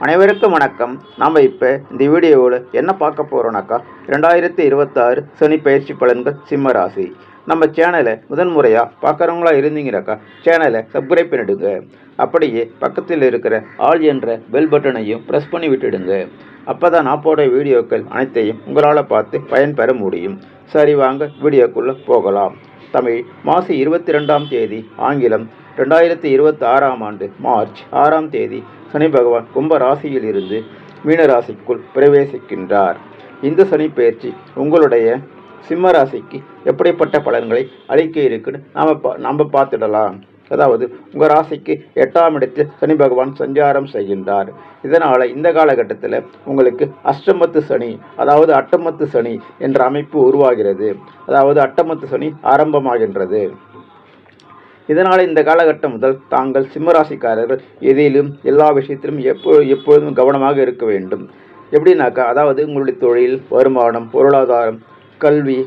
அனைவருக்கும் வணக்கம். நாம் இப்போ இந்த வீடியோவில் என்ன பார்க்க போகிறோம்னாக்கா 2026 சனி பயிற்சி பலன்கள் சிம்ம ராசி. நம்ம சேனலை முதன்முறையாக பார்க்குறவங்களா இருந்தீங்கனாக்கா சேனலை சப்ஸ்கிரைப் பண்ணிவிடுங்க. அப்படியே பக்கத்தில் இருக்கிற ஆல் என்ற பெல் பட்டனையும் ப்ரெஸ் பண்ணி விட்டுடுங்க. அப்போ தான் நான் போடுற வீடியோக்கள் அனைத்தையும் உங்களால் பார்த்து பயன்பெற முடியும். சரி, வாங்க வீடியோக்குள்ளே போகலாம். தமிழ் மாசி 22ஆம் தேதி, ஆங்கிலம் 2026ஆம் ஆண்டு மார்ச் 6ஆம் தேதி சனி பகவான் கும்ப ராசியில் இருந்து மீன ராசிக்குள் பிரவேசிக்கின்றார். இந்த சனி பயிற்சி உங்களுடைய சிம்ம ராசிக்கு எப்படிப்பட்ட பலன்களை அளிக்க இருக்குன்னு நாம் பார்த்துடலாம். அதாவது உங்கள் ராசிக்கு 8ஆம் இடத்தில் சனி பகவான் சஞ்சாரம் செய்கின்றார். இதனால் இந்த காலகட்டத்தில் உங்களுக்கு அஷ்டமத்து சனி, அதாவது அட்டமத்து சனி என்ற அமைப்பு உருவாகிறது. அதாவது அட்டமத்து சனி ஆரம்பமாகின்றது. இதனால் இந்த காலகட்டம் முதல் தாங்கள் சிம்மராசிக்காரர்கள் எதிலும் எல்லா விஷயத்திலும் எப்பொழுதும் கவனமாக இருக்க வேண்டும். எப்படின்னாக்கா, அதாவது உங்களுடைய தொழில், வருமானம், பொருளாதாரம், கல்வி,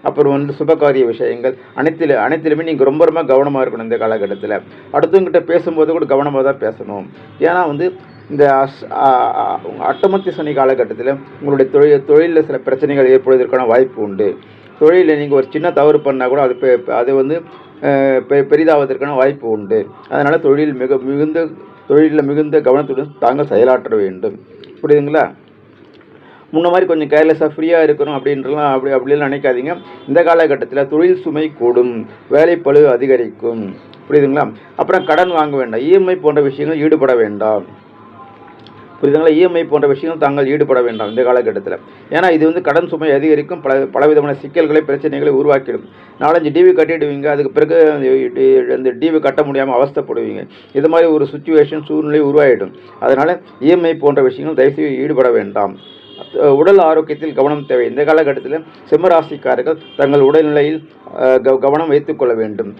அப்புறம் சுபகாரிய விஷயங்கள் அனைத்திலுமே நீங்கள் ரொம்ப ரொம்ப கவனமாக இருக்கணும். இந்த காலகட்டத்தில் அடுத்தவங்கிட்ட பேசும்போது கூட கவனமாக தான் பேசணும். ஏன்னா இந்த அட்டமத்தி சனி காலகட்டத்தில் உங்களுடைய தொழிலில் சில பிரச்சனைகள் ஏற்படுவதற்கான வாய்ப்பு உண்டு. தொழிலில் நீங்கள் ஒரு சின்ன தவறு பண்ணால் கூட அது பெரிதாவதற்கான வாய்ப்பு உண்டு. அதனால் தொழிலில் மிகுந்த கவனத்துடன் தாங்கள் செயலாற்ற வேண்டும். புரியுதுங்களா? முன்ன மாதிரி கொஞ்சம் கேர்லெஸ்ஸாக ஃப்ரீயாக இருக்கணும் அப்படிலாம் நினைக்காதீங்க. இந்த காலகட்டத்தில் தொழில் சுமை கூடும், வேலைப்பளு அதிகரிக்கும். புரியுதுங்களா? அப்புறம் கடன் வாங்க வேண்டாம், இஎம்ஐ போன்ற விஷயங்கள் ஈடுபட வேண்டாம். புரியுதுங்களா? இஎம்ஐ போன்ற விஷயங்கள் தாங்கள் ஈடுபட வேண்டாம் இந்த காலகட்டத்தில். ஏன்னா இது கடன் சுமை அதிகரிக்கும், பலவிதமான சிக்கல்களை, பிரச்சனைகளை உருவாக்கிடும். 4-5 டிவி கட்டிடுவீங்க, அதுக்கு பிறகு அந்த டிவி கட்ட முடியாமல் அவஸ்தைப்படுவீங்க. இது மாதிரி ஒரு சூழ்நிலை உருவாகிடும். அதனால் இஎம்ஐ போன்ற விஷயங்கள் தயவுசெய்து ஈடுபட வேண்டாம். உடல் ஆரோக்கியத்தில் கவனம் தேவை. இந்த காலகட்டத்தில் சிம்மராசிக்காரர்கள் தங்கள் உடல்நிலையில் கவனம் வைத்துக்கொள்ள வேண்டும்.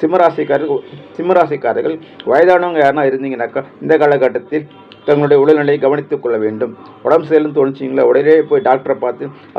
சிம்மராசிக்காரர்கள் வயதானவங்க யாருன்னா இருந்தீங்கன்னாக்கா இந்த காலகட்டத்தில் தங்களுடைய உடல்நிலையை கவனித்துக் கொள்ள வேண்டும். உடம்பு சரியில்லைன்னு தோணுச்சிங்களா, உடனே போய் டாக்டரை பார்த்து